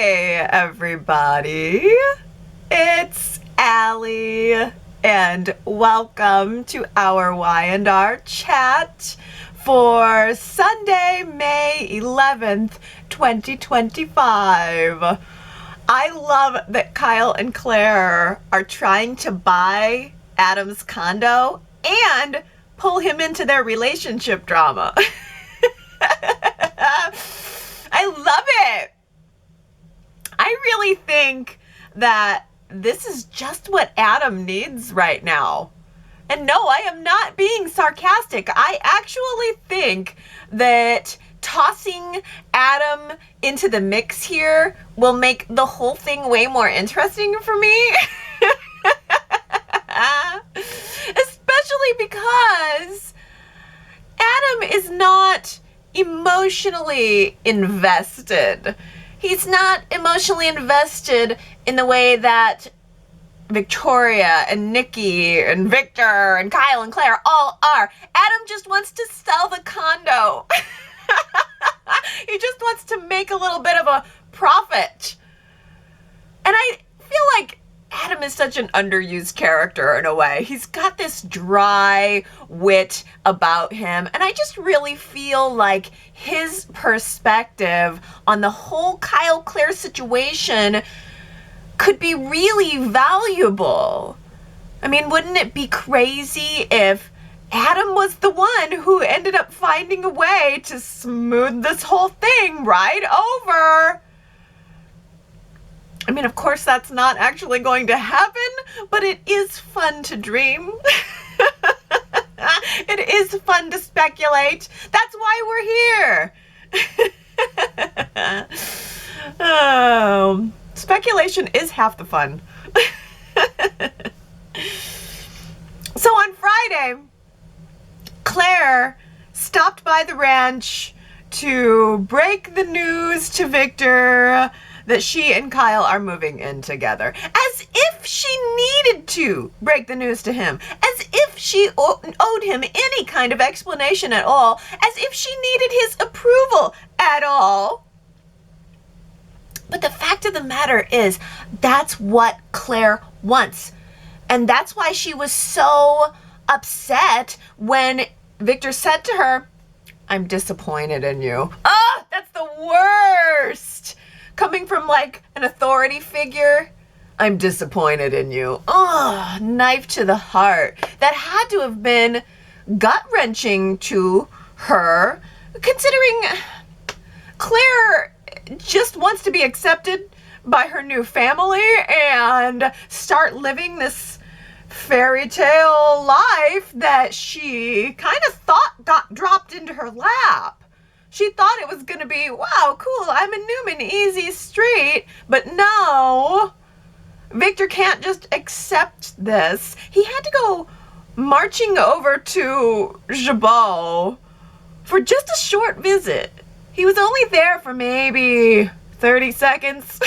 Hey everybody, it's Allie and welcome to our Y&R Chat for Sunday, May 11th, 2025. I love that Kyle and Claire are trying to buy Adam's condo and pull him into their relationship drama. I love it. I really think that this is just what Adam needs right now. And no, I am not being sarcastic. I actually think that tossing Adam into the mix here will make the whole thing way more interesting for me. Especially because Adam is not emotionally invested. He's not emotionally invested in the way that Victoria and Nikki and Victor and Kyle and Claire all are. Adam just wants to sell the condo. He just wants to make a little bit of a profit. And I feel like Adam is such an underused character in a way. He's got this dry wit about him, and I just really feel like his perspective on the whole Kyle-Claire situation could be really valuable. I mean, wouldn't it be crazy if Adam was the one who ended up finding a way to smooth this whole thing right over? I mean, of course, that's not actually going to happen, but it is fun to dream. It is fun to speculate. That's why we're here. Speculation is half the fun. So on Friday, Claire stopped by the ranch to break the news to Victor that she and Kyle are moving in together. As if she needed to break the news to him. As if she owed him any kind of explanation at all. As if she needed his approval at all. But the fact of the matter is, that's what Claire wants. And that's why she was so upset when Victor said to her, "I'm disappointed in you." Oh, that's the worst. Coming from like an authority figure, "I'm disappointed in you." Oh, knife to the heart. That had to have been gut-wrenching to her, considering Claire just wants to be accepted by her new family and start living this fairy tale life that she kind of thought got dropped into her lap. She thought it was going to be, wow, cool, I'm in Newman, easy street. But no, Victor can't just accept this. He had to go marching over to Jabot for just a short visit. He was only there for maybe 30 seconds.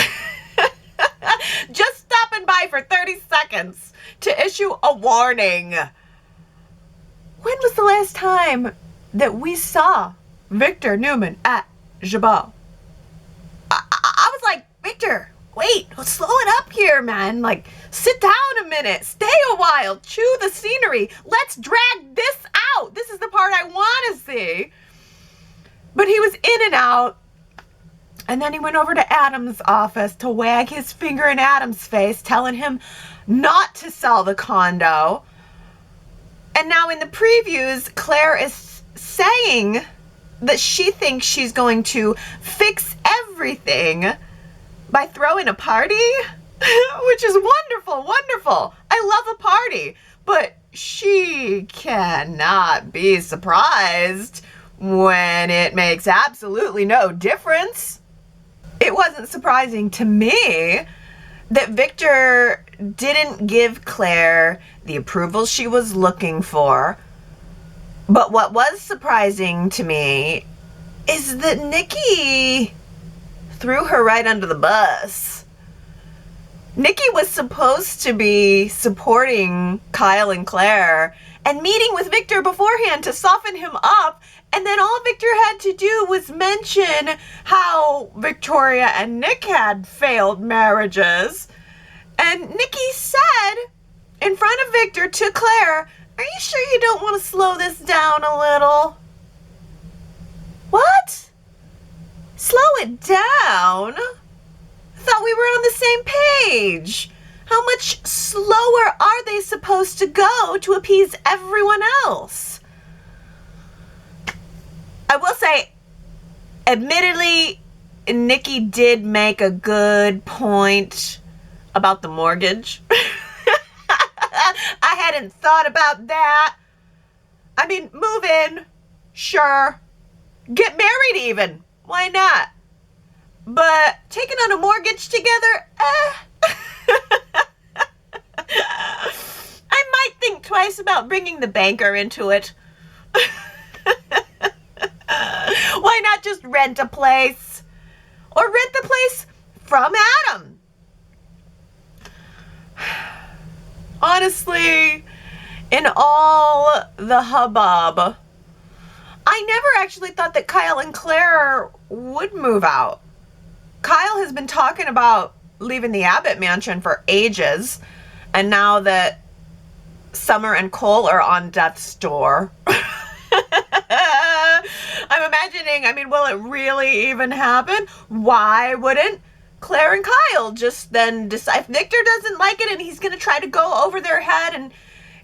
Just stopping by for 30 seconds to issue a warning. When was the last time that we saw Victor Newman at Jabot? I was like, Victor, wait, slow it up here, man. Like, sit down a minute, stay a while, chew the scenery. Let's drag this out. This is the part I want to see. But he was in and out. And then he went over to Adam's office to wag his finger in Adam's face, telling him not to sell the condo. And now in the previews, Claire is saying that she thinks she's going to fix everything by throwing a party, which is wonderful, wonderful. I love a party, but she cannot be surprised when it makes absolutely no difference. It wasn't surprising to me that Victor didn't give Claire the approval she was looking for. But what was surprising to me is that Nikki threw her right under the bus. Nikki was supposed to be supporting Kyle and Claire and meeting with Victor beforehand to soften him up. And then all Victor had to do was mention how Victoria and Nick had failed marriages. And Nikki said in front of Victor to Claire, "Are you sure you don't want to slow this down a little?" What? Slow it down? I thought we were on the same page. How much slower are they supposed to go to appease everyone else? I will say, admittedly, Nikki did make a good point about the mortgage. I hadn't thought about that. I mean, move in, sure. Get married even. Why not? But taking on a mortgage together, I might think twice about bringing the banker into it. Why not just rent a place? Or rent the place from Adam? Honestly, in all the hubbub, I never actually thought that Kyle and Claire would move out. Kyle has been talking about leaving the Abbott mansion for ages, and now that Summer and Cole are on death's door, I'm imagining, will it really even happen? Why wouldn't Claire and Kyle just then decide? If Victor doesn't like it and he's going to try to go over their head and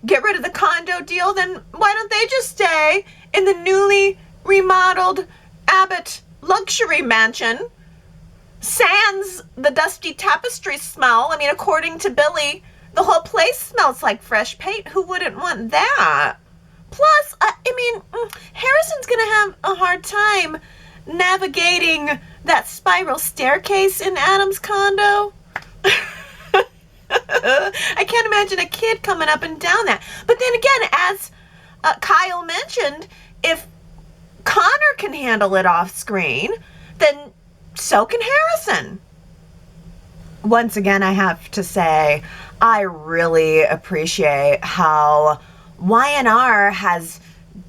get rid of the condo deal, then why don't they just stay in the newly remodeled Abbott luxury mansion? Sans the dusty tapestry smell. According to Billy, the whole place smells like fresh paint. Who wouldn't want that? Plus, Harrison's gonna have a hard time navigating that spiral staircase in Adam's condo. I can't imagine a kid coming up and down that. But then again, as Kyle mentioned, if Connor can handle it off screen, then so can Harrison. Once again, I have to say, I really appreciate how Y&R has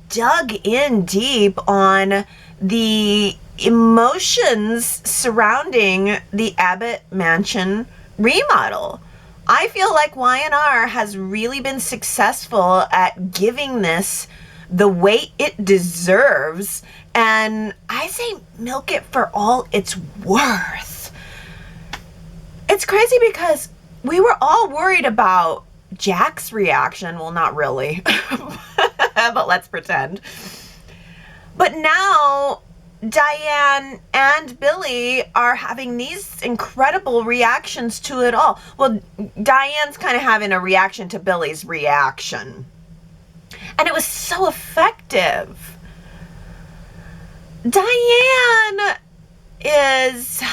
dug in deep on the emotions surrounding the Abbott mansion remodel. I feel like Y&R has really been successful at giving this the weight it deserves, and I say milk it for all it's worth. It's crazy because we were all worried about Jack's reaction. Well, not really, but let's pretend. But now Diane and Billy are having these incredible reactions to it all. Well, Diane's kind of having a reaction to Billy's reaction. And it was so effective. Diane is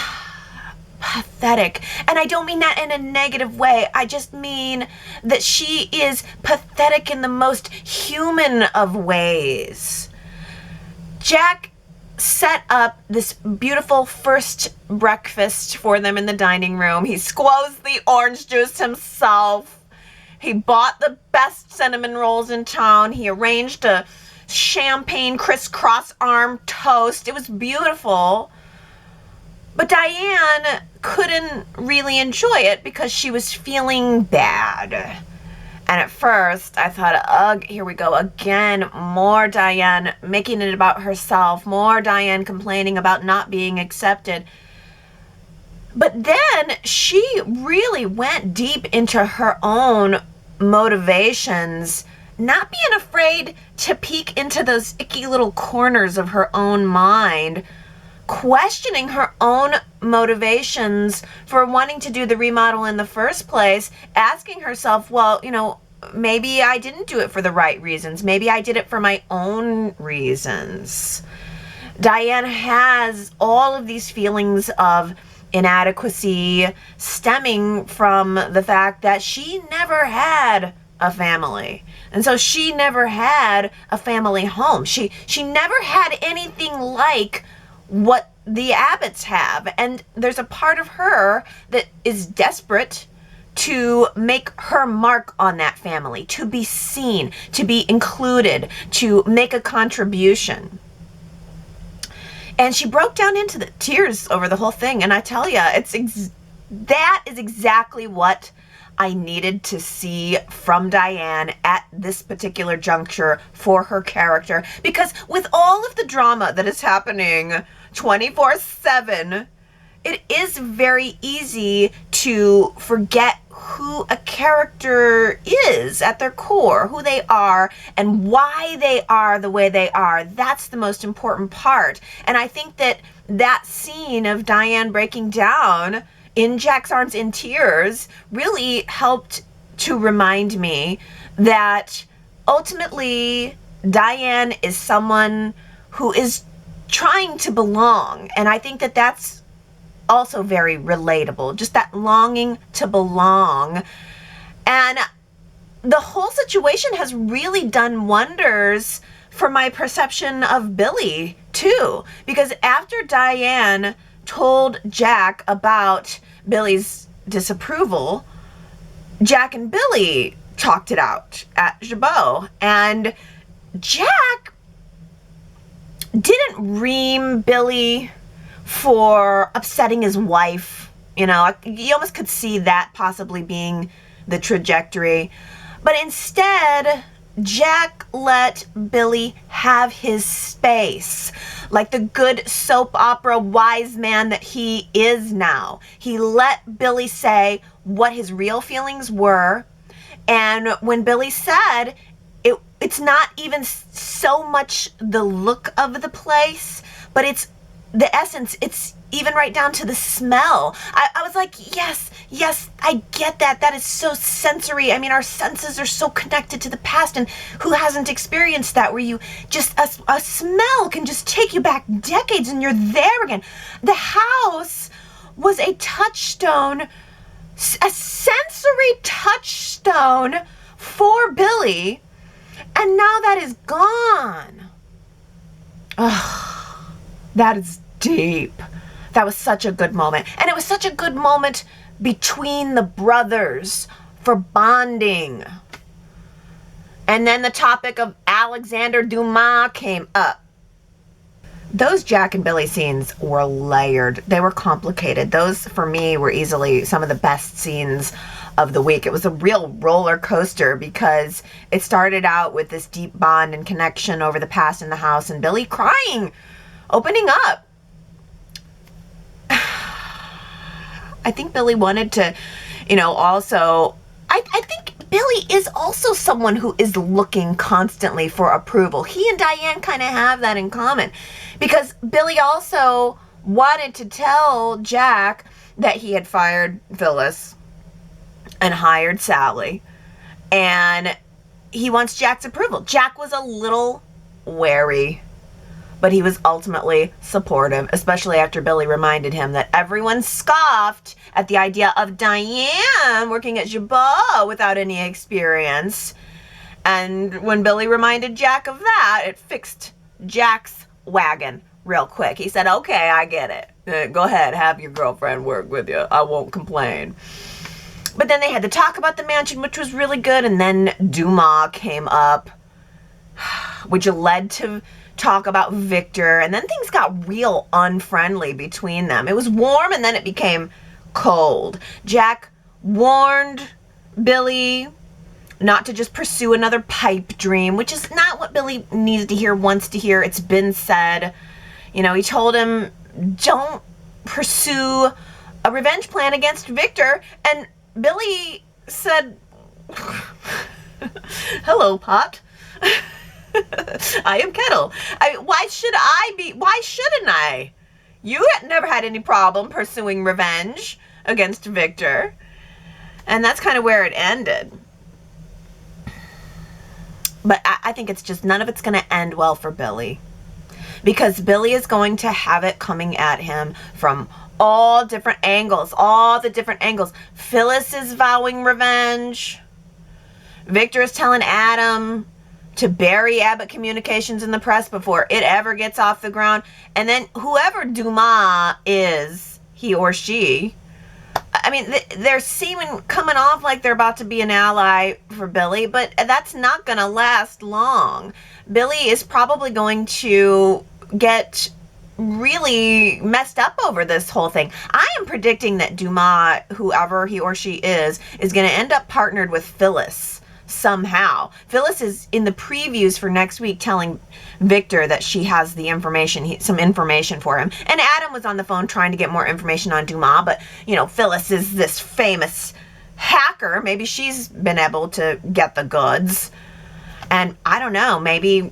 pathetic. And I don't mean that in a negative way. I just mean that she is pathetic in the most human of ways. Jack set up this beautiful first breakfast for them in the dining room. He squoze the orange juice himself. He bought the best cinnamon rolls in town. He arranged a champagne crisscross arm toast. It was beautiful. But Diane couldn't really enjoy it because she was feeling bad. And at first I thought, ugh, here we go again. More Diane making it about herself. More Diane complaining about not being accepted. But then she really went deep into her own motivations, not being afraid to peek into those icky little corners of her own mind, questioning her own motivations for wanting to do the remodel in the first place, asking herself, well, maybe I didn't do it for the right reasons. Maybe I did it for my own reasons. Diane has all of these feelings of inadequacy stemming from the fact that she never had a family. And so she never had a family home. She never had anything like what the Abbotts have. And there's a part of her that is desperate to make her mark on that family, to be seen, to be included, to make a contribution. And she broke down into the tears over the whole thing. And I tell you, that is exactly what I needed to see from Diane at this particular juncture for her character. Because with all of the drama that is happening 24/7, it is very easy to forget who a character is at their core, who they are, and why they are the way they are. That's the most important part. And I think that scene of Diane breaking down in Jack's arms in tears really helped to remind me that ultimately Diane is someone who is trying to belong. And I think that that's also very relatable, just that longing to belong. And the whole situation has really done wonders for my perception of Billy too, because after Diane told Jack about Billy's disapproval, Jack and Billy talked it out at Jabot, and Jack didn't ream Billy for upsetting his wife. You know, you almost could see that possibly being the trajectory. But instead, Jack let Billy have his space, like the good soap opera wise man that he is now. He let Billy say what his real feelings were. And when Billy said, it's not even so much the look of the place, but it's the essence. It's even right down to the smell. I was like, yes, I get that. That is so sensory. I mean, our senses are so connected to the past, and who hasn't experienced that, where you just, a smell can just take you back decades and you're there again. The house was a touchstone, a sensory touchstone for Billy, and now that is gone. Ugh, that is deep. That was such a good moment. And it was such a good moment between the brothers for bonding. And then the topic of Alexander Dumas came up. Those Jack and Billy scenes were layered. They were complicated. Those, for me, were easily some of the best scenes of the week. It was a real roller coaster because it started out with this deep bond and connection over the past in the house, and Billy crying, opening up. I think Billy wanted to, also, I think Billy is also someone who is looking constantly for approval. He and Diane kind of have that in common, because Billy also wanted to tell Jack that he had fired Phyllis and hired Sally, and he wants Jack's approval. Jack was a little wary, but he was ultimately supportive, especially after Billy reminded him that everyone scoffed at the idea of Diane working at Jabot without any experience. And when Billy reminded Jack of that, it fixed Jack's wagon real quick. He said, okay, I get it. Go ahead, have your girlfriend work with you. I won't complain. But then they had to talk about the mansion, which was really good. And then Duma came up, which led to talk about Victor, and then things got real unfriendly between them. It was warm, and then it became cold. Jack warned Billy not to just pursue another pipe dream, which is not what Billy needs to hear, wants to hear. It's been said. He told him, don't pursue a revenge plan against Victor, and Billy said, hello, pot. I am kettle. Why shouldn't I? You never had any problem pursuing revenge against Victor. And that's kind of where it ended. But I think it's just, none of it's going to end well for Billy. Because Billy is going to have it coming at him from all different angles. Phyllis is vowing revenge. Victor is telling Adam to bury Abbott Communications in the press before it ever gets off the ground. And then whoever Dumas is, he or she, I mean, they're coming off like they're about to be an ally for Billy, but that's not going to last long. Billy is probably going to get really messed up over this whole thing. I am predicting that Duma, whoever he or she is going to end up partnered with Phyllis somehow. Phyllis is in the previews for next week telling Victor that she has the information, some information for him. And Adam was on the phone trying to get more information on Duma, but, you know, Phyllis is this famous hacker. Maybe she's been able to get the goods. And I don't know, maybe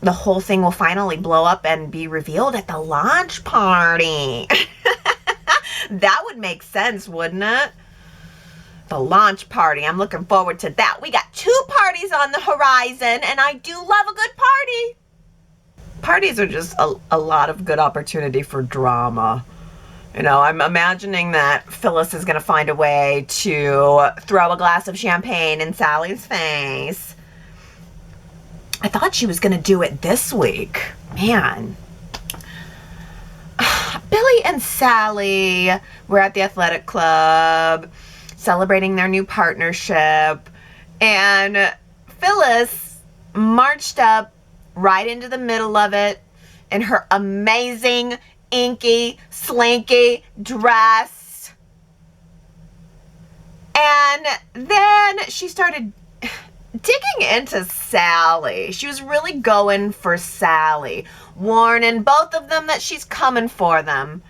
the whole thing will finally blow up and be revealed at the launch party. That would make sense, wouldn't it? The launch party. I'm looking forward to that. We got 2 parties on the horizon, and I do love a good party. Parties are just a lot of good opportunity for drama. You know, I'm imagining that Phyllis is going to find a way to throw a glass of champagne in Sally's face. I thought she was going to do it this week. Man. Billy and Sally were at the athletic club celebrating their new partnership, and Phyllis marched up right into the middle of it in her amazing, inky, slinky dress. And then she started digging into Sally. She was really going for Sally, warning both of them that she's coming for them.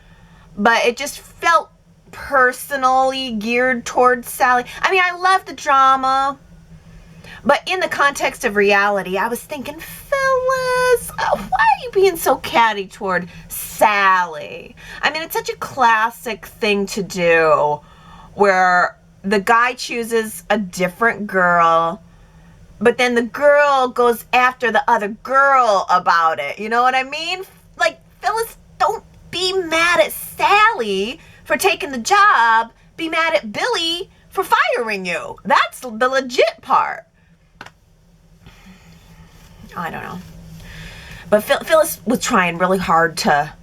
But it just felt personally geared towards Sally. I mean, I love the drama, but in the context of reality, I was thinking, Phyllis, why are you being so catty toward Sally? I mean, it's such a classic thing to do where the guy chooses a different girl, but then the girl goes after the other girl about it. You know what I mean? Like, Phyllis, don't be mad at Sally for taking the job. Be mad at Billy for firing you. That's the legit part. I don't know. But Phyllis was trying really hard to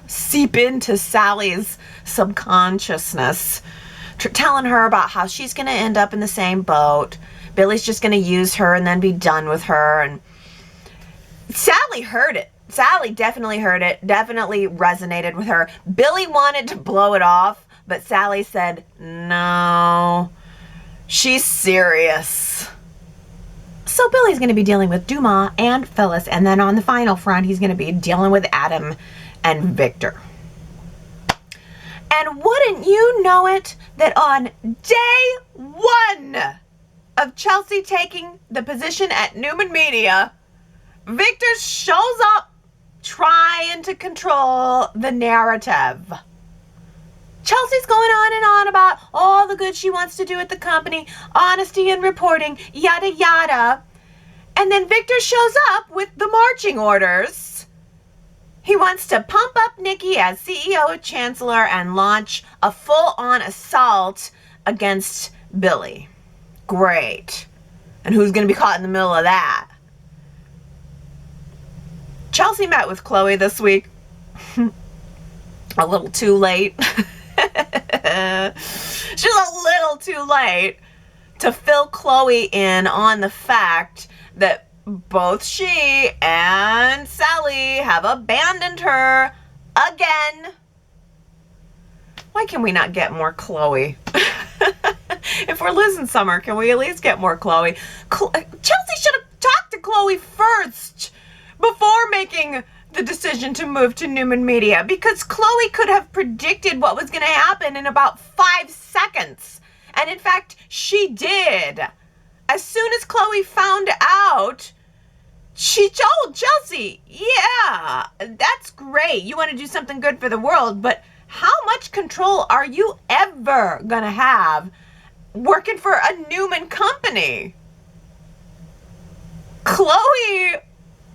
seep into Sally's subconsciousness, telling her about how she's going to end up in the same boat. Billy's just going to use her and then be done with her. And Sally heard it. Sally definitely heard it, definitely resonated with her. Billy wanted to blow it off, but Sally said, no, she's serious. So Billy's going to be dealing with Duma and Phyllis, and then on the final front, he's going to be dealing with Adam and Victor. And wouldn't you know it, that on day 1 of Chelsea taking the position at Newman Media, Victor shows up trying to control the narrative. Chelsea's going on and on about all the good she wants to do at the company, honesty in reporting, yada yada. And then Victor shows up with the marching orders. He wants to pump up Nikki as CEO of Chancellor and launch a full-on assault against Billy. Great. And who's going to be caught in the middle of that? Chelsea met with Chloe this week. A little too late. She's a little too late to fill Chloe in on the fact that both she and Sally have abandoned her again. Why can we not get more Chloe? If we're losing Summer, can we at least get more Chloe? Chelsea should have talked to Chloe first before making the decision to move to Newman Media, because Chloe could have predicted what was going to happen in about 5 seconds. And in fact, she did. As soon as Chloe found out, she told Chelsea, yeah, that's great. You want to do something good for the world, but how much control are you ever going to have working for a Newman company? Chloe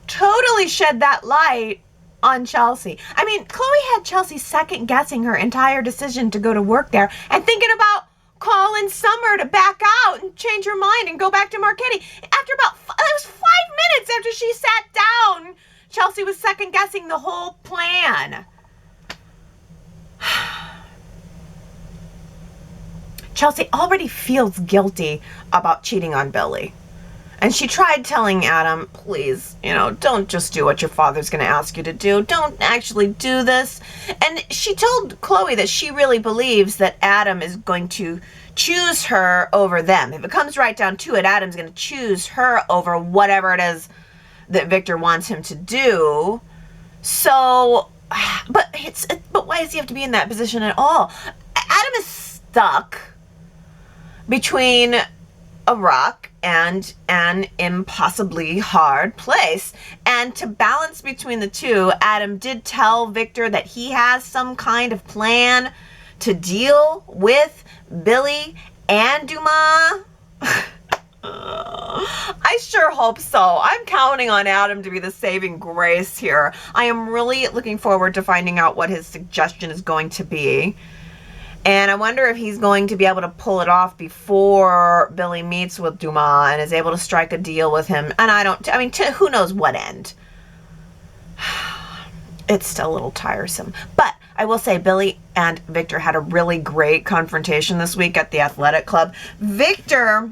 totally shed that light on Chelsea. I mean, Chloe had Chelsea second guessing her entire decision to go to work there and thinking about calling Summer to back out and change her mind and go back to Marchetti. After about, it was 5 minutes after she sat down, Chelsea was second guessing the whole plan. Chelsea already feels guilty about cheating on Billy. And she tried telling Adam, please, don't just do what your father's going to ask you to do. Don't actually do this. And she told Chloe that she really believes that Adam is going to choose her over them. If it comes right down to it, Adam's going to choose her over whatever it is that Victor wants him to do. So, but why does he have to be in that position at all? Adam is stuck between a rock and an impossibly hard place. And to balance between the two, Adam did tell Victor that he has some kind of plan to deal with Billy and Duma. I sure hope so. I'm counting on Adam to be the saving grace here. I am really looking forward to finding out what his suggestion is going to be. And I wonder if he's going to be able to pull it off before Billy meets with Duma and is able to strike a deal with him. And to who knows what end. It's still a little tiresome. But I will say Billy and Victor had a really great confrontation this week at the athletic club. Victor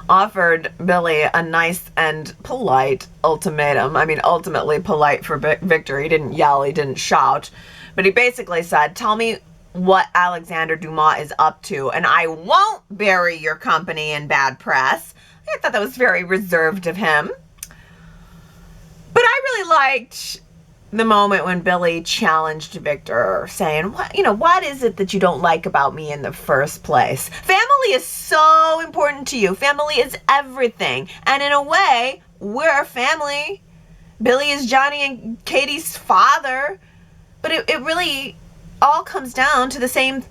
offered Billy a nice and polite ultimatum. Ultimately polite for Victor. He didn't yell, he didn't shout. But he basically said, tell me what Alexander Dumas is up to, and I won't bury your company in bad press. I thought that was very reserved of him. But I really liked the moment when Billy challenged Victor, saying, what is it that you don't like about me in the first place? Family is so important to you. Family is everything. And in a way, we're family. Billy is Johnny and Katie's father. But it really all comes down to the same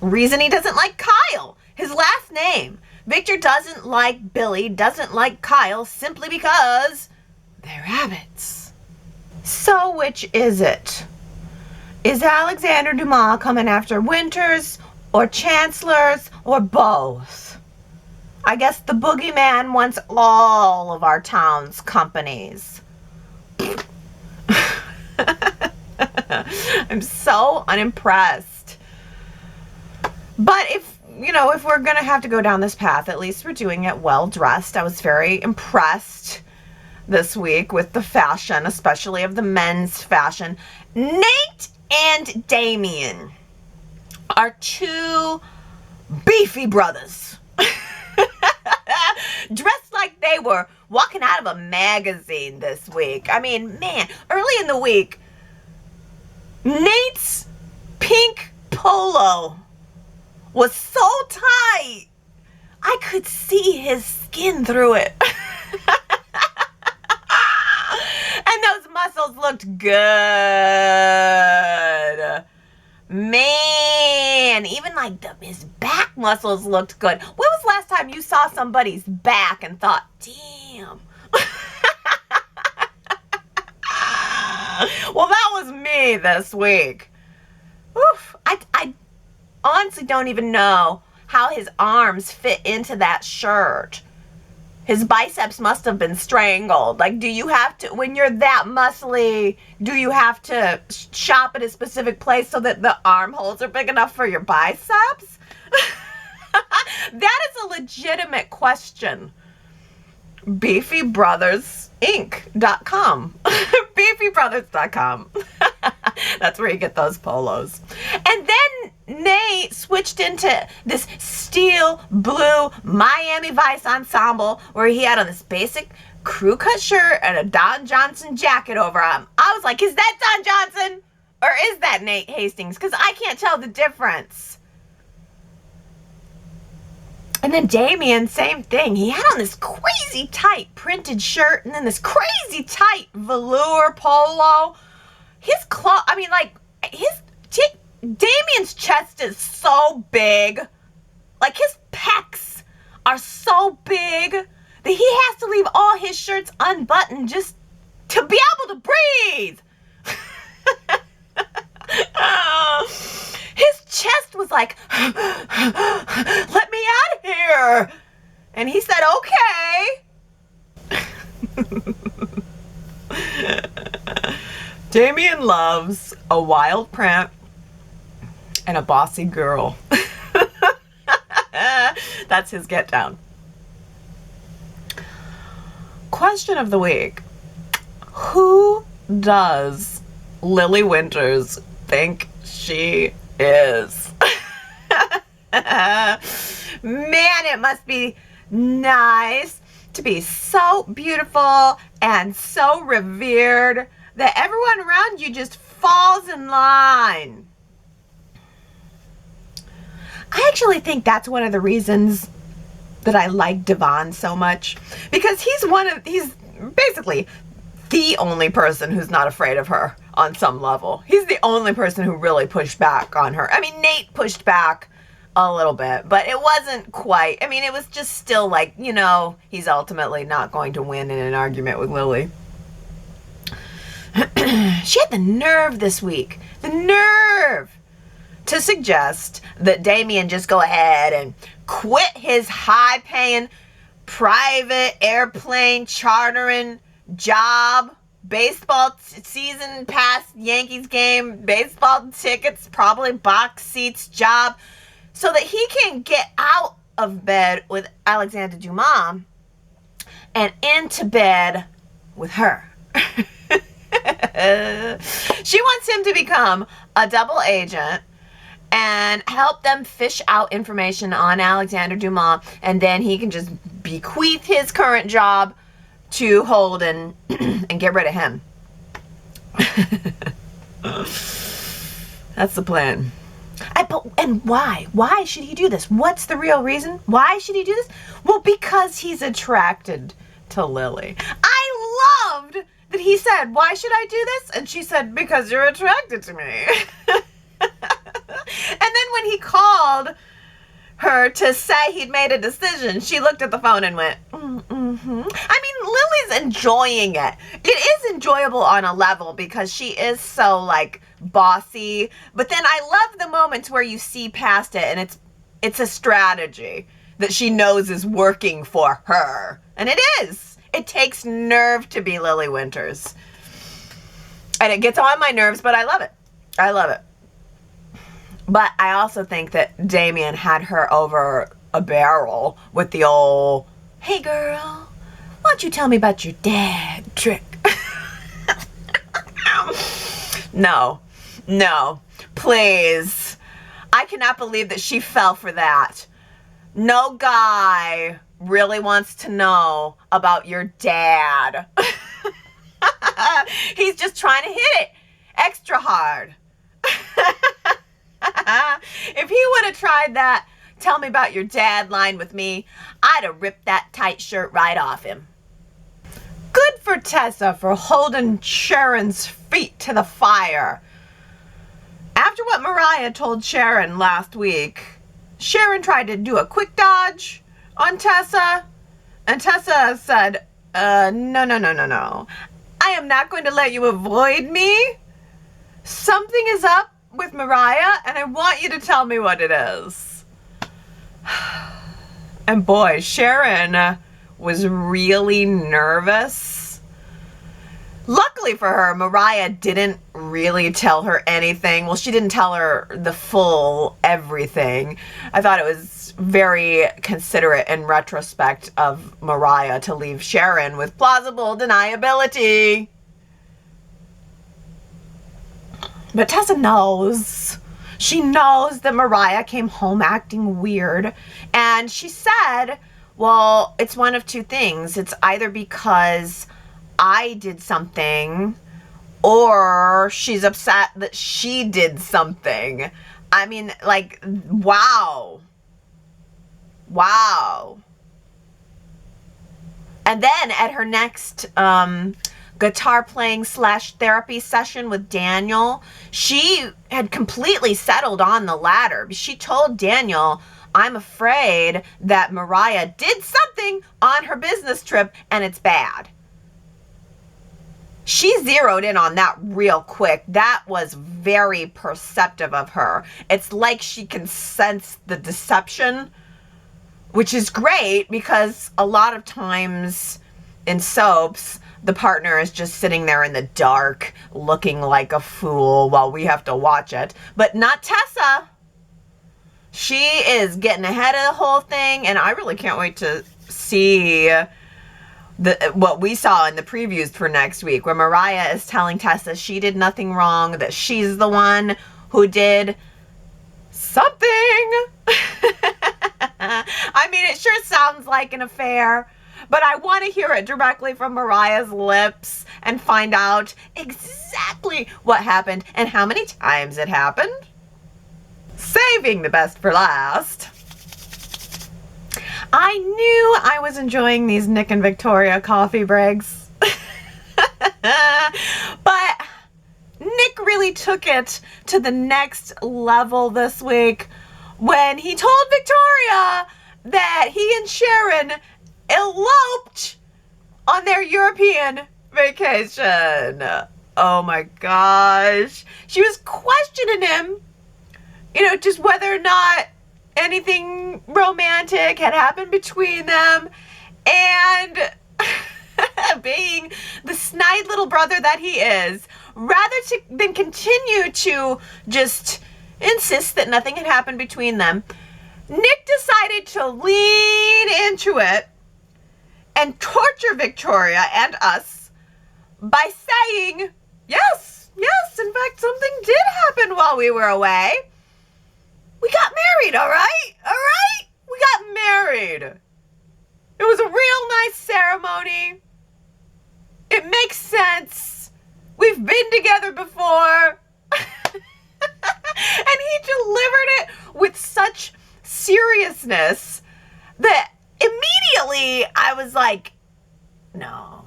reason he doesn't like Kyle. His last name. Victor doesn't like Billy, doesn't like Kyle, simply because they're Abbotts. So which is it? Is Alexander Dumas coming after Winters or Chancellors or both? I guess the boogeyman wants all of our town's companies. I'm so unimpressed. But if we're going to have to go down this path, at least we're doing it well dressed. I was very impressed this week with the fashion, especially of the men's fashion. Nate and Damien are two beefy brothers. Dressed like they were walking out of a magazine this week. Early in the week, Nate's pink polo was so tight, I could see his skin through it. And those muscles looked good. Man, even his back muscles looked good. When was the last time you saw somebody's back and thought, damn? Well, that was me this week. Oof. I honestly don't even know how his arms fit into that shirt. His biceps must have been strangled. Do you have to, when you're that muscly, do you have to shop at a specific place so that the armholes are big enough for your biceps? That is a legitimate question. BeefyBrothersInc.com. BeefyBrothers.com. That's where you get those polos. And then Nate switched into this steel blue Miami Vice ensemble where he had on this basic crew cut shirt and a Don Johnson jacket over him. I was like, is that Don Johnson or is that Nate Hastings? Because I can't tell the difference. And then Damien, same thing. He had on this crazy tight printed shirt and then this crazy tight velour polo. Damien's chest is so big. His pecs are so big that he has to leave all his shirts unbuttoned just to be able to breathe. His chest was like, let me out of here. And he said, okay. Damien loves a wild print and a bossy girl. That's his get down. Question of the week. Who does Lily Winters think she is? Man, it must be nice to be so beautiful and so revered that everyone around you just falls in line. I actually think that's one of the reasons that I like Devon so much, because he's basically the only person who's not afraid of her on some level. He's the only person who really pushed back on her. I mean, Nate pushed back a little bit, but it wasn't quite. I mean, it was just still like, you know, he's ultimately not going to win in an argument with Lily. She had the nerve this week, the nerve to suggest that Damien just go ahead and quit his high-paying private airplane chartering job, baseball season pass, Yankees game, baseball tickets, probably box seats job, so that he can get out of bed with Alexander Dumas and into bed with her. She wants him to become a double agent and help them fish out information on Alexander Dumas, and then he can just bequeath his current job to Holden and get rid of him. That's the plan. And why? Why should he do this? What's the real reason? Why should he do this? Well, because he's attracted to Lily. I loved that he said, "Why should I do this?" And she said, "Because you're attracted to me." And then when he called her to say he'd made a decision, she looked at the phone and went, mm-hmm. I mean, Lily's enjoying it. It is enjoyable on a level because she is so, like, bossy. But then I love the moments where you see past it and it's a strategy that she knows is working for her. And it is. It takes nerve to be Lily Winters. And it gets on my nerves, but I love it. I love it. But I also think that Damien had her over a barrel with the old, "Hey girl, why don't you tell me about your dad" trick. No, please. I cannot believe that she fell for that. No guy really wants to know about your dad. He's just trying to hit it extra hard. If he would have tried that "tell me about your dad" line with me, I'd have ripped that tight shirt right off him. Good for Tessa for holding Sharon's feet to the fire. After what Mariah told Sharon last week, Sharon tried to do a quick dodge on Tessa, and Tessa said, no. I am not going to let you avoid me. Something is up with Mariah, and I want you to tell me what it is. And boy, Sharon was really nervous. Luckily for her, Mariah didn't really tell her anything. Well, she didn't tell her the full everything. I thought it was very considerate in retrospect of Mariah to leave Sharon with plausible deniability. But Tessa knows. She knows that Mariah came home acting weird. And she said, well, it's one of two things. It's either because I did something, or she's upset that she did something. I mean, like, wow. Wow. And then at her next guitar playing / therapy session with Daniel, she had completely settled on the latter. She told Daniel, I'm afraid that Mariah did something on her business trip and it's bad. She zeroed in on that real quick. That was very perceptive of her. It's like she can sense the deception, which is great because a lot of times in soaps, the partner is just sitting there in the dark looking like a fool while we have to watch it. But not Tessa. She is getting ahead of the whole thing, and I really can't wait to see what we saw in the previews for next week, where Mariah is telling Tessa she did nothing wrong, that she's the one who did something. I mean, it sure sounds like an affair, but I want to hear it directly from Mariah's lips and find out exactly what happened and how many times it happened. Saving the best for last. I knew I was enjoying these Nick and Victoria coffee breaks. But Nick really took it to the next level this week when he told Victoria that he and Sharon eloped on their European vacation. Oh my gosh. She was questioning him, just whether or not anything romantic had happened between them, and being the snide little brother that he is, rather than continue to just insist that nothing had happened between them, Nick decided to lean into it and torture Victoria and us by saying, yes, in fact, something did happen while we were away. We got married, all right? We got married. It was a real nice ceremony. It makes sense. We've been together before. And he delivered it with such seriousness that immediately I was like, no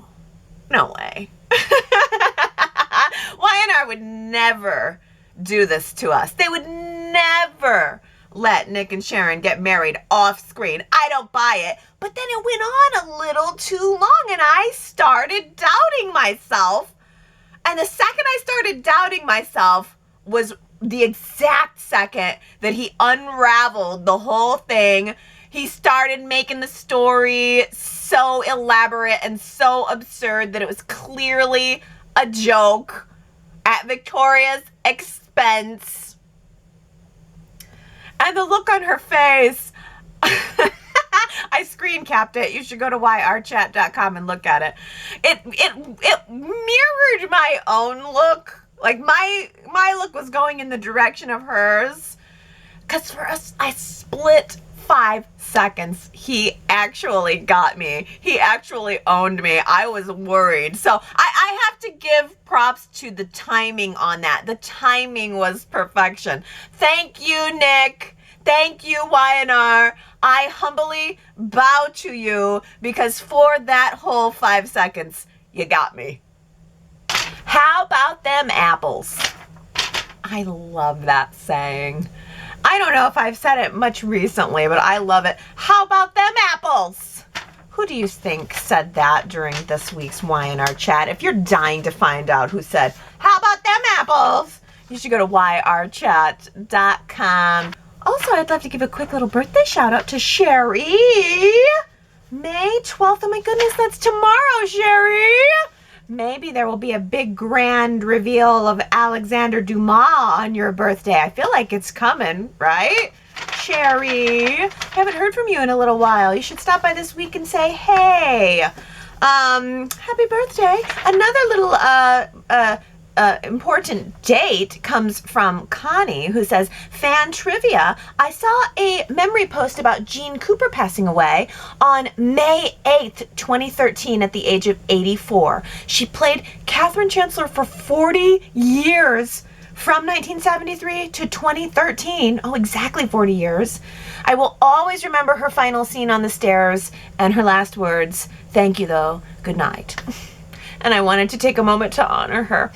way. Y&R would never do this to us. They would never let Nick and Sharon get married off screen. I don't buy it. But then it went on a little too long and I started doubting myself. And the second I started doubting myself was the exact second that he unraveled the whole thing. He started making the story so elaborate and so absurd that it was clearly a joke at Victoria's expense. And the look on her face, I screen capped it. You should go to yrchat.com and look at it. It mirrored my own look. Like my look was going in the direction of hers. Because for us, I split 5 seconds. He actually got me. He actually owned me. I was worried. So I have to give props to the timing on that. The timing was perfection. Thank you, Nick. Thank you, Y&R. I humbly bow to you because for that whole 5 seconds, you got me. How about them apples? I love that saying. I don't know if I've said it much recently, but I love it. How about them apples? Who do you think said that during this week's Y&R chat? If you're dying to find out who said, how about them apples? You should go to yrchat.com. Also, I'd love to give a quick little birthday shout out to Sherry. May 12th. Oh my goodness, that's tomorrow, Sherry. Maybe there will be a big grand reveal of Alexander Dumas on your birthday. I feel like it's coming, right? Sherry, haven't heard from you in a little while. You should stop by this week and say, hey, happy birthday. Another little important date comes from Connie, who says, fan trivia. I saw a memory post about Gene Cooper passing away on May 8th, 2013 at the age of 84. She played Catherine Chancellor for 40 years from 1973 to 2013. Oh, exactly 40 years. I will always remember her final scene on the stairs and her last words, thank you though, good night. And I wanted to take a moment to honor her.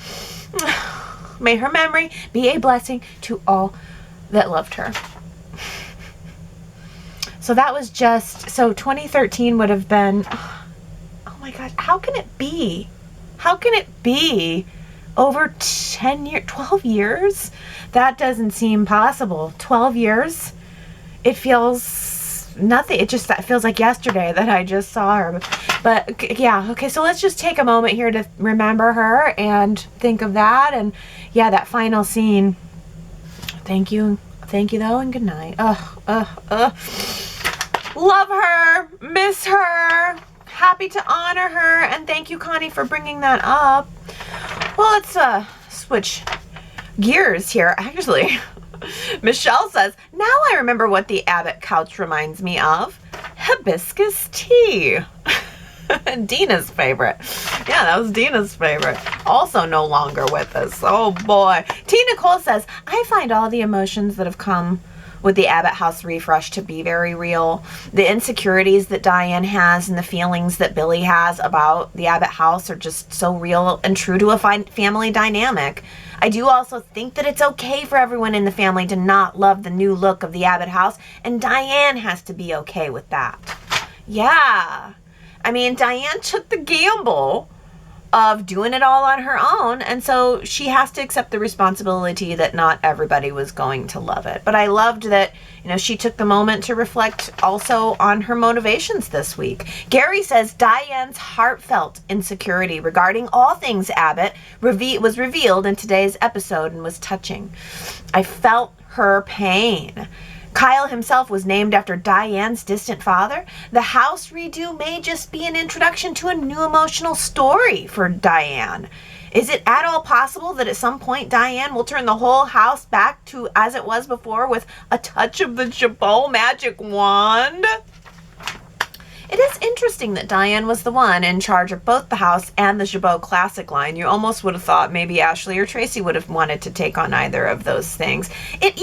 May her memory be a blessing to all that loved her. So that was so 2013 would have been, oh my God, how can it be? How can it be over 10 years, 12 years? That doesn't seem possible. 12 years? It feels nothing. That feels like yesterday that I just saw her. But yeah, okay, so let's just take a moment here to remember her and think of that. And yeah, that final scene. Thank you Thank you, though, and good night. Love her. Miss her. Happy to honor her. And thank you, Connie, for bringing that up. Well, let's switch gears here. Actually, Michelle says, now I remember what the Abbott couch reminds me of. Hibiscus tea. Dina's favorite. Yeah, that was Dina's favorite. Also no longer with us. Oh boy. T. Nicole says, I find all the emotions that have come with the Abbott house refresh to be very real. The insecurities that Diane has and the feelings that Billy has about the Abbott house are just so real and true to a family dynamic. I do also think that it's okay for everyone in the family to not love the new look of the Abbott house, and Diane has to be okay with that. Yeah. I mean, Diane took the gamble of doing it all on her own, and so she has to accept the responsibility that not everybody was going to love it. But I loved that, she took the moment to reflect also on her motivations this week. Gary says Diane's heartfelt insecurity regarding all things Abbott was revealed in today's episode and was touching. I felt her pain. Kyle himself was named after Diane's distant father. The house redo may just be an introduction to a new emotional story for Diane. Is it at all possible that at some point Diane will turn the whole house back to as it was before with a touch of the Jabot magic wand? It is interesting that Diane was the one in charge of both the house and the Jabot classic line. You almost would have thought maybe Ashley or Tracy would have wanted to take on either of those things. It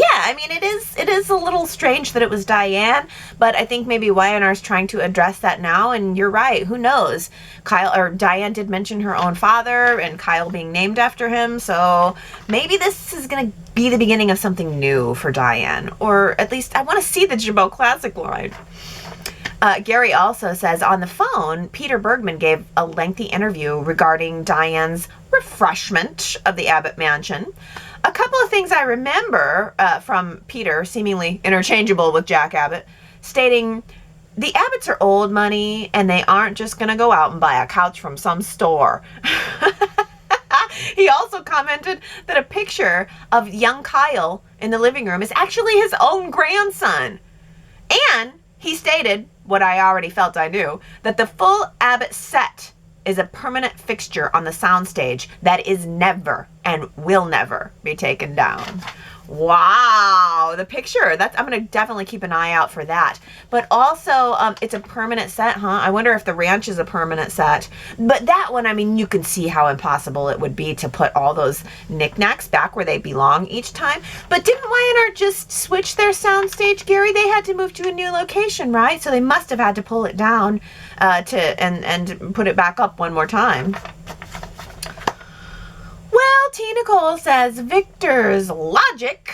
is a little strange that it was Diane, but I think maybe Y&R is trying to address that now, and you're right, who knows? Diane did mention her own father and Kyle being named after him, so maybe this is going to be the beginning of something new for Diane, or at least I want to see the Jabot classic line. Gary also says on the phone, Peter Bergman gave a lengthy interview regarding Diane's refreshment of the Abbott mansion. A couple of things I remember from Peter, seemingly interchangeable with Jack Abbott, stating, the Abbotts are old money and they aren't just going to go out and buy a couch from some store. He also commented that a picture of young Kyle in the living room is actually his own grandson. And he stated, what I already felt I knew, that the full Abbott set is a permanent fixture on the soundstage that is never and will never be taken down. Wow, the picture. I'm going to definitely keep an eye out for that. But also, it's a permanent set, huh? I wonder if the ranch is a permanent set. But that one, I mean, you can see how impossible it would be to put all those knickknacks back where they belong each time. But didn't Y&R just switch their soundstage, Gary? They had to move to a new location, right? So they must have had to pull it down and put it back up one more time. Well, T. Nicole says Victor's logic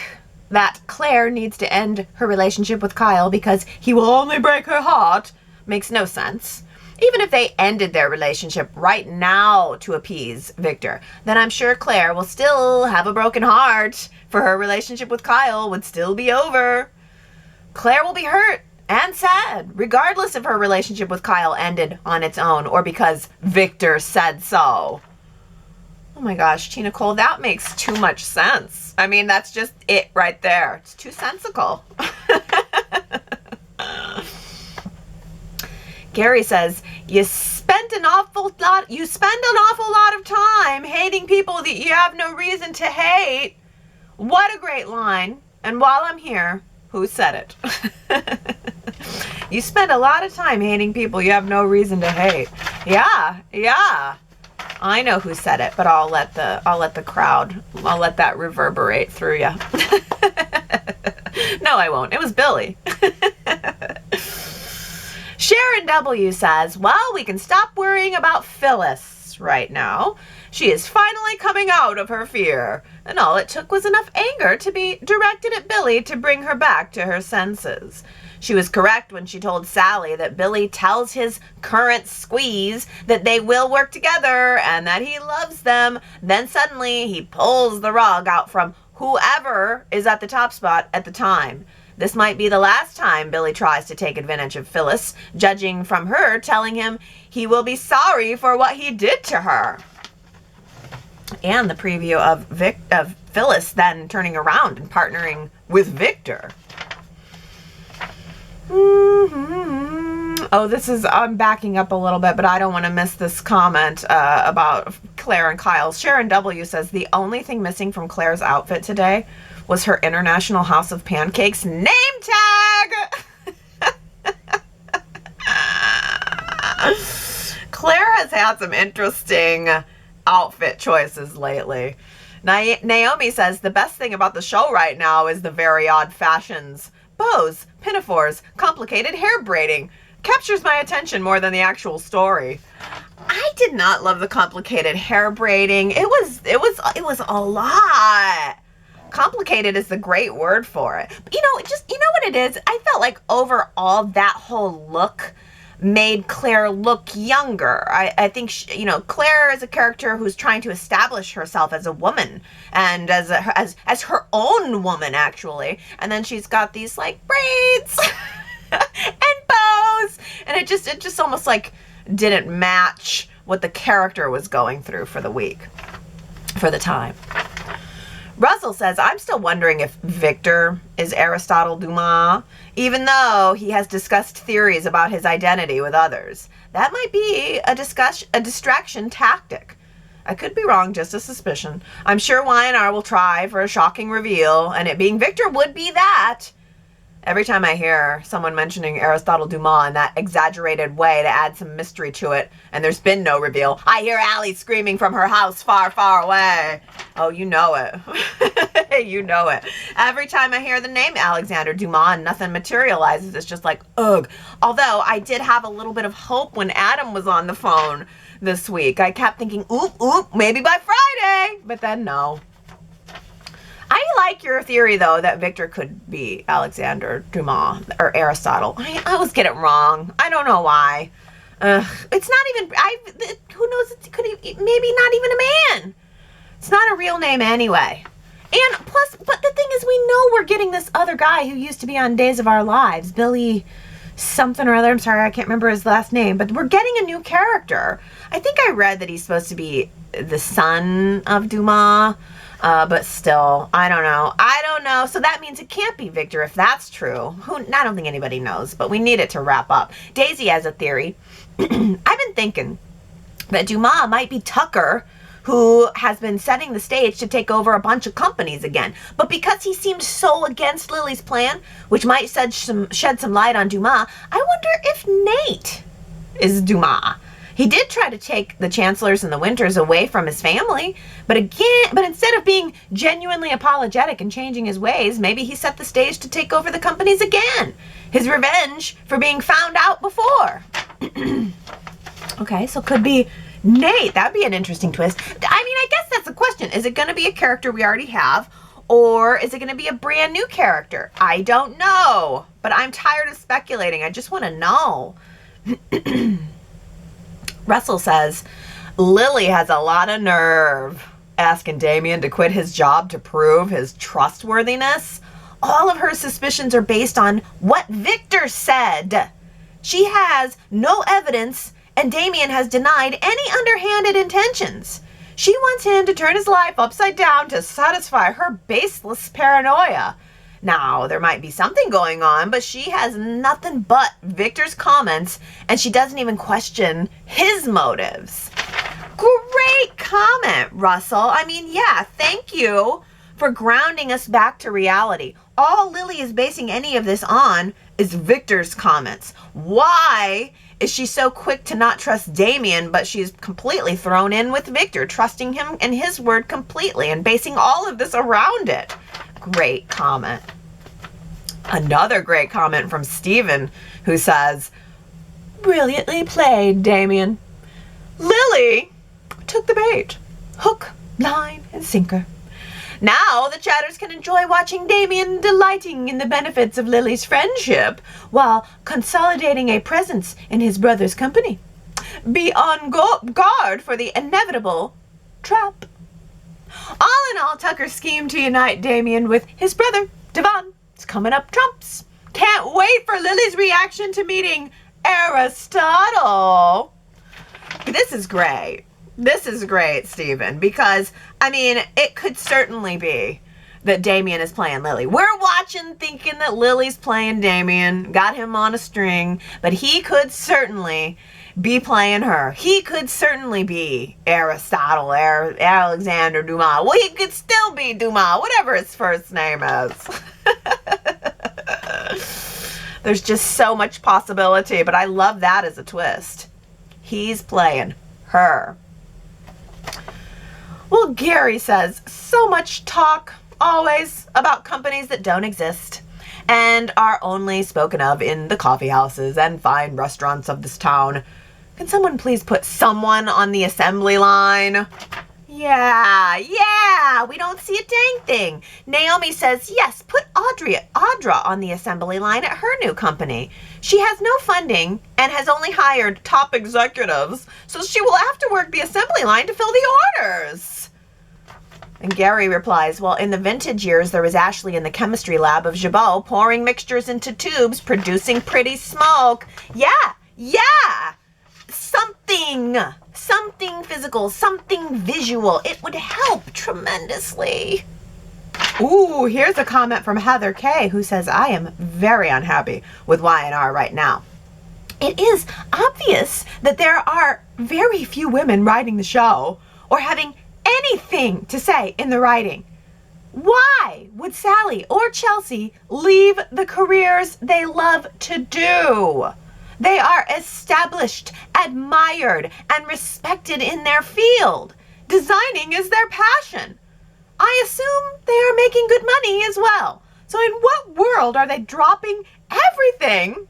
that Claire needs to end her relationship with Kyle because he will only break her heart makes no sense. Even if they ended their relationship right now to appease Victor, then I'm sure Claire will still have a broken heart, for her relationship with Kyle would still be over. Claire will be hurt and sad, regardless if her relationship with Kyle ended on its own or because Victor said so. Oh my gosh, Tina Cole, that makes too much sense. I mean, that's just it right there. It's too sensical. Gary says, you spend an awful lot of time hating people that you have no reason to hate. What a great line. And while I'm here, who said it? You spend a lot of time hating people you have no reason to hate. Yeah. I know who said it, but I'll let that reverberate through you. No, I won't. It was Billy. Sharon W. says, well, we can stop worrying about Phyllis right now. She is finally coming out of her fear, and all it took was enough anger to be directed at Billy to bring her back to her senses. She was correct when she told Sally that Billy tells his current squeeze that they will work together and that he loves them. Then suddenly he pulls the rug out from whoever is at the top spot at the time. This might be the last time Billy tries to take advantage of Phyllis, judging from her telling him he will be sorry for what he did to her. And the preview of Phyllis then turning around and partnering with Victor. Oh, I'm backing up a little bit, but I don't want to miss this comment about Claire and Kyle. Sharon W. says, the only thing missing from Claire's outfit today was her International House of Pancakes name tag. Claire has had some interesting outfit choices lately. Naomi says, the best thing about the show right now is the very odd fashions. Bows, pinafores, complicated hair braiding. Captures my attention more than the actual story. I did not love the complicated hair braiding. It was a lot. Complicated is the great word for it. But you know what it is? I felt like overall that whole look made Claire look younger. I think Claire is a character who's trying to establish herself as a woman and as her own woman, actually. And then she's got these like braids and bows, and it just almost like didn't match what the character was going through for the time. Russell says, I'm still wondering if Victor is Aristotle Dumas, even though he has discussed theories about his identity with others. That might be a distraction tactic. I could be wrong, just a suspicion. I'm sure Y&R will try for a shocking reveal, and it being Victor would be that. Every time I hear someone mentioning Aristotle Dumas in that exaggerated way to add some mystery to it, and there's been no reveal, I hear Allie screaming from her house far, far away. Oh, you know it. You know it. Every time I hear the name Alexander Dumas and nothing materializes, it's just like, ugh. Although I did have a little bit of hope when Adam was on the phone this week. I kept thinking, oop, maybe by Friday. But then no. I like your theory, though, that Victor could be Alexander Dumas or Aristotle. I always get it wrong. I don't know why. It's not even, who knows, maybe not even a man. It's not a real name anyway. And plus, but the thing is, we know we're getting this other guy who used to be on Days of Our Lives, Billy something or other. I'm sorry, I can't remember his last name, but we're getting a new character. I think I read that he's supposed to be the son of Dumas. But still, I don't know. So that means it can't be Victor if that's true. I don't think anybody knows, but we need it to wrap up. Daisy has a theory. I've been thinking that Dumas might be Tucker, who has been setting the stage to take over a bunch of companies again. But because he seemed so against Lily's plan, which might shed some light on Dumas, I wonder if Nate is Dumas. He did try to take the Chancellors and the Winters away from his family, but instead of being genuinely apologetic and changing his ways, maybe he set the stage to take over the companies again. His revenge for being found out before. Okay, so could be Nate. That'd be an interesting twist. I mean, I guess that's the question. Is it going to be a character we already have, or is it going to be a brand new character? I don't know, but I'm tired of speculating. I just want to know. Russell says, Lily has a lot of nerve asking Damien to quit his job to prove his trustworthiness. All of her suspicions are based on what Victor said. She has no evidence, and Damien has denied any underhanded intentions. She wants him to turn his life upside down to satisfy her baseless paranoia. Now, there might be something going on, but she has nothing but Victor's comments, and she doesn't even question his motives. Great comment, Russell. I mean, yeah, thank you for grounding us back to reality. All Lily is basing any of this on is Victor's comments. Why is she so quick to not trust Damien, but she's completely thrown in with Victor, trusting him and his word completely and basing all of this around it? Great comment. Another great comment from Stephen, who says, brilliantly played, Damien. Lily took the bait. Hook, line, and sinker. Now the chatters can enjoy watching Damien delighting in the benefits of Lily's friendship while consolidating a presence in his brother's company. Be on guard for the inevitable trap. All in all, Tucker's scheme to unite Damien with his brother, Devon, is coming up trumps. Can't wait for Lily's reaction to meeting Aristotle. This is great. This is great, Stephen, because, I mean, it could certainly be that Damien is playing Lily. We're watching thinking that Lily's playing Damien, got him on a string, but he could certainly be playing her. He could certainly be Aristotle, Alexander Dumas. Well, he could still be Dumas, whatever his first name is. There's just so much possibility, but I love that as a twist. He's playing her. Well, Gary says, so much talk always about companies that don't exist and are only spoken of in the coffee houses and fine restaurants of this town. Can someone please put someone on the assembly line? Yeah, we don't see a dang thing. Naomi says, yes, put Audra on the assembly line at her new company. She has no funding and has only hired top executives, so she will have to work the assembly line to fill the orders. And Gary replies, well, in the vintage years, there was Ashley in the chemistry lab of Jabot pouring mixtures into tubes, producing pretty smoke. Yeah. Something physical, something visual. It would help tremendously. Ooh, here's a comment from Heather K, who says, I am very unhappy with Y&R right now. It is obvious that there are very few women writing the show or having anything to say in the writing. Why would Sally or Chelsea leave the careers they love to do? They are established, admired, and respected in their field. Designing is their passion. I assume they are making good money as well. So in what world are they dropping everything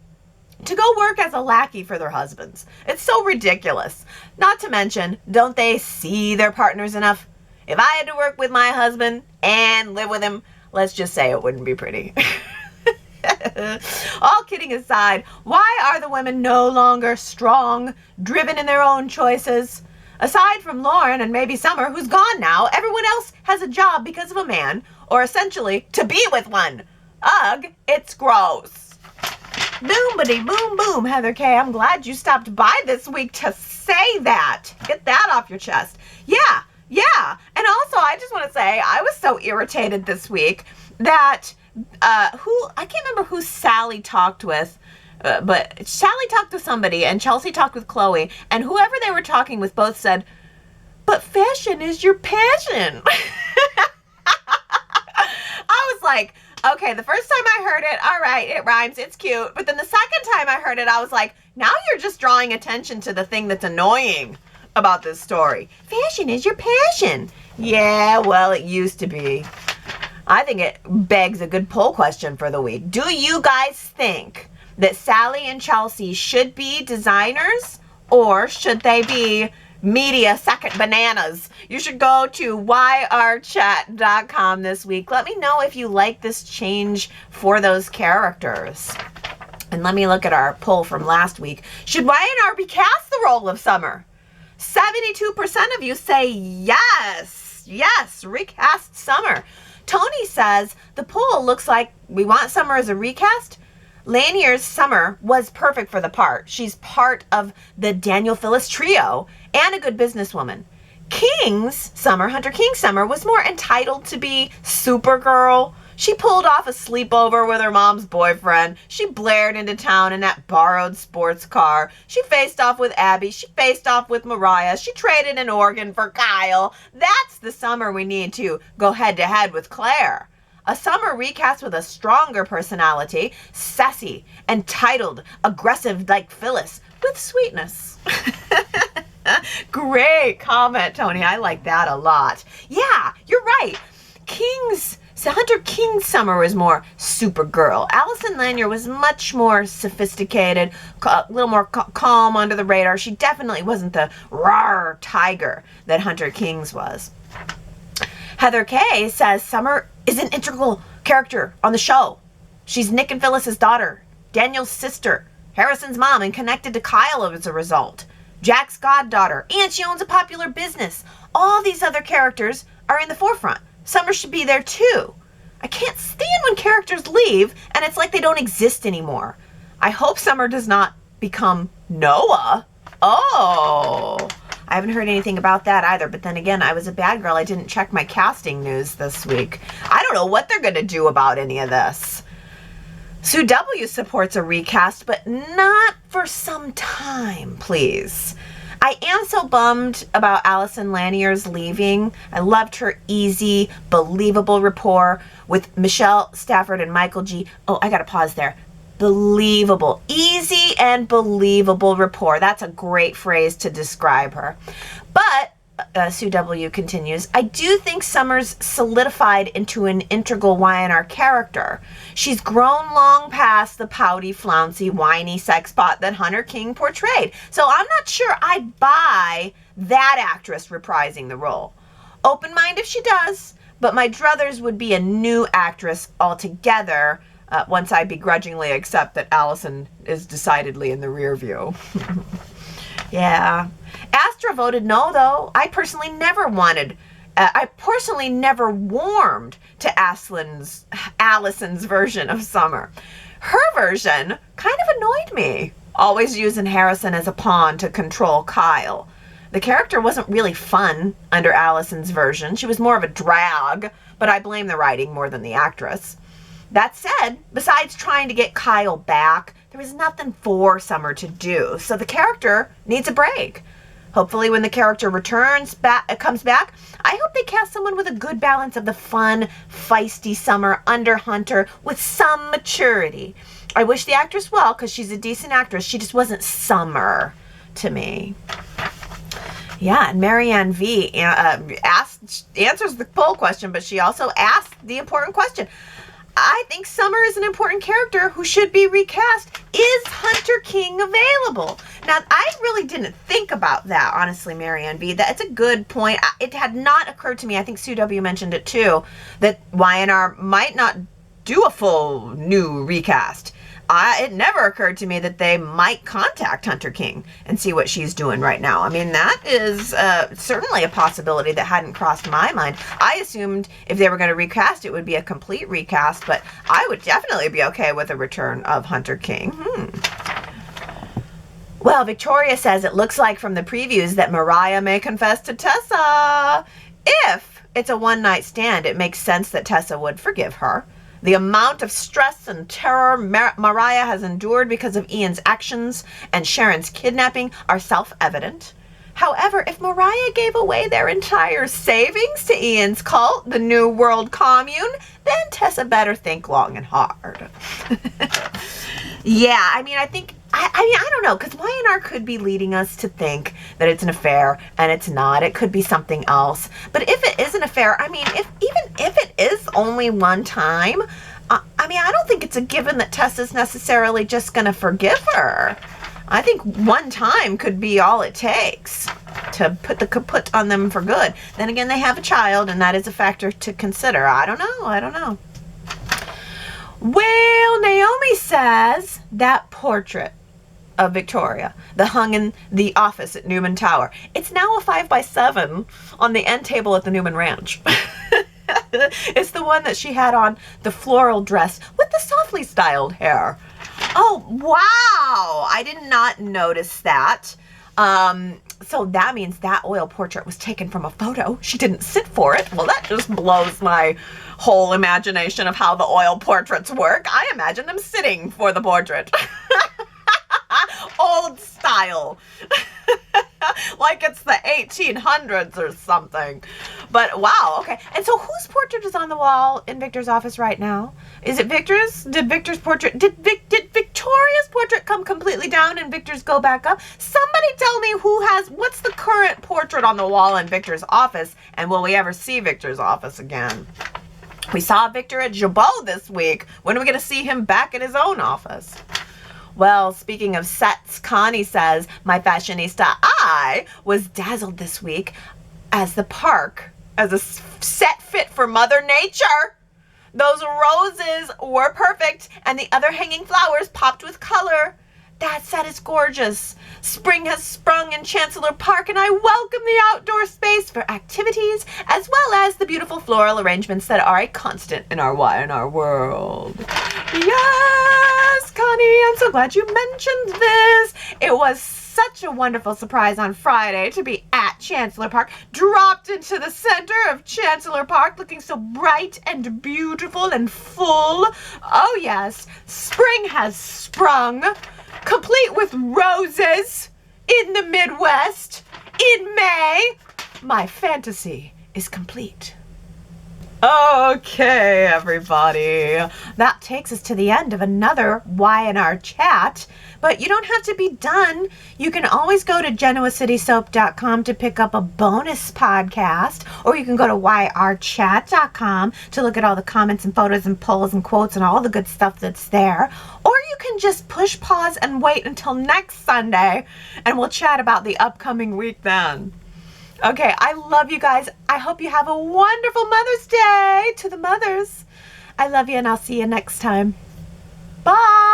to go work as a lackey for their husbands? It's so ridiculous. Not to mention, don't they see their partners enough? If I had to work with my husband and live with him, let's just say it wouldn't be pretty. All kidding aside, why are the women no longer strong, driven in their own choices? Aside from Lauren and maybe Summer, who's gone now, everyone else has a job because of a man, or essentially to be with one. Ugh, it's gross. Boom-ba-dee, boom, Heather K. I'm glad you stopped by this week to say that. Get that off your chest. Yeah. And also, I just want to say, I was so irritated this week that I can't remember who Sally talked with, but Sally talked to somebody and Chelsea talked with Chloe, and whoever they were talking with both said, but fashion is your passion. I was like, okay, the first time I heard it, all right, it rhymes, it's cute. But then the second time I heard it, I was like, now you're just drawing attention to the thing that's annoying about this story. Fashion is your passion. Yeah, well, it used to be. I think it begs a good poll question for the week. Do you guys think that Sally and Chelsea should be designers, or should they be media second bananas? You should go to yrchat.com this week. Let me know if you like this change for those characters. And let me look at our poll from last week. Should Y&R be cast the role of Summer? 72% of you say yes, recast Summer. Tony says, the poll looks like we want Summer as a recast. Lanier's Summer was perfect for the part. She's part of the Daniel Phyllis trio and a good businesswoman. King's Summer, Hunter King's Summer, was more entitled to be Supergirl. She pulled off a sleepover with her mom's boyfriend. She blared into town in that borrowed sports car. She faced off with Abby. She faced off with Mariah. She traded an organ for Kyle. That's the Summer we need to go head-to-head with Claire. A Summer recast with a stronger personality, sassy, entitled, aggressive like Phyllis, with sweetness. Great comment, Tony. I like that a lot. Yeah, you're right. Hunter King's Summer was more Supergirl. Allison Lanier was much more sophisticated, a little more calm under the radar. She definitely wasn't the rawr tiger that Hunter King's was. Heather K says Summer is an integral character on the show. She's Nick and Phyllis's daughter, Daniel's sister, Harrison's mom, and connected to Kyle as a result. Jack's goddaughter, and she owns a popular business. All these other characters are in the forefront. Summer should be there too. I can't stand when characters leave and it's like they don't exist anymore. I hope Summer does not become Noah. Oh, I haven't heard anything about that either. But then again, I was a bad girl. I didn't check my casting news this week. I don't know what they're going to do about any of this. Sue W supports a recast, but not for some time, please. I am so bummed about Allison Lanier's leaving. I loved her easy, believable rapport with Michelle Stafford and Michael G. Oh, I got to pause there. Believable. Easy and believable rapport. That's a great phrase to describe her. But Sue W continues, I do think Summers solidified into an integral Y&R character. She's grown long past the pouty, flouncy, whiny sexbot that Hunter King portrayed. So I'm not sure I'd buy that actress reprising the role. Open mind if she does, but my druthers would be a new actress altogether once I begrudgingly accept that Allison is decidedly in the rear view. Yeah. Astra voted no, though. I personally never warmed to Allison's version of Summer. Her version kind of annoyed me, always using Harrison as a pawn to control Kyle. The character wasn't really fun under Allison's version. She was more of a drag, but I blame the writing more than the actress. That said, besides trying to get Kyle back, there was nothing for Summer to do, so the character needs a break. Hopefully when the character comes back, I hope they cast someone with a good balance of the fun, feisty Summer under Hunter with some maturity. I wish the actress well, because she's a decent actress. She just wasn't Summer to me. Yeah, and Marianne V answers the poll question, but she also asked the important question. I think Summer is an important character who should be recast. Is Hunter King available? Now, I really didn't think about that, honestly, Marianne V. That's a good point. It had not occurred to me, I think Sue W mentioned it too, that Y&R might not do a full new recast. It never occurred to me that they might contact Hunter King and see what she's doing right now. I mean, that is certainly a possibility that hadn't crossed my mind. I assumed if they were going to recast, it would be a complete recast, but I would definitely be okay with a return of Hunter King. Well, Victoria says it looks like from the previews that Mariah may confess to Tessa. If it's a one-night stand, it makes sense that Tessa would forgive her. The amount of stress and terror Mariah has endured because of Ian's actions and Sharon's kidnapping are self-evident. However, if Mariah gave away their entire savings to Ian's cult, the New World Commune, then Tessa better think long and hard. Yeah, I mean, I don't know, because Y&R could be leading us to think that it's an affair, and it's not. It could be something else. But if it is an affair, I mean, even if it is only one time, I mean, I don't think it's a given that Tessa's necessarily just going to forgive her. I think one time could be all it takes to put the kaput on them for good. Then again, they have a child, and that is a factor to consider. I don't know. Well, Naomi says that portrait of Victoria that hung in the office at Newman Tower, it's now a 5x7 on the end table at the Newman Ranch. It's the one that she had on the floral dress with the softly styled hair. Oh, wow. I did not notice that. So that means that oil portrait was taken from a photo. She didn't sit for it. Well, that just blows my whole imagination of how the oil portraits work. I imagine them sitting for the portrait. Old style. Like it's the 1800s or something. But wow, okay. And so whose portrait is on the wall in Victor's office right now? Is it Victor's? Did Victor's portrait, did Victoria's portrait come completely down and Victor's go back up? Somebody tell me what's the current portrait on the wall in Victor's office, and will we ever see Victor's office again? We saw Victor at Jabot this week. When are we going to see him back in his own office? Well, speaking of sets, Connie says, my fashionista, I was dazzled this week as the park, as a set fit for Mother Nature. Those roses were perfect, and the other hanging flowers popped with color. That set is gorgeous. Spring has sprung in Chancellor Park, and I welcome the outdoor space for activities, as well as the beautiful floral arrangements that are a constant in our Y&R world. Yes, Connie, I'm so glad you mentioned this. It was such a wonderful surprise on Friday to be at Chancellor Park, dropped into the center of Chancellor Park looking so bright and beautiful and full. Oh yes, spring has sprung, complete with roses in the Midwest in May. My fantasy is complete. Okay, everybody. That takes us to the end of another Y&R Chat. But you don't have to be done. You can always go to genoacitysoap.com to pick up a bonus podcast, or you can go to yrchat.com to look at all the comments and photos and polls and quotes and all the good stuff that's there. Or you can just push pause and wait until next Sunday, and we'll chat about the upcoming week then. Okay, I love you guys. I hope you have a wonderful Mother's Day to the mothers. I love you, and I'll see you next time. Bye.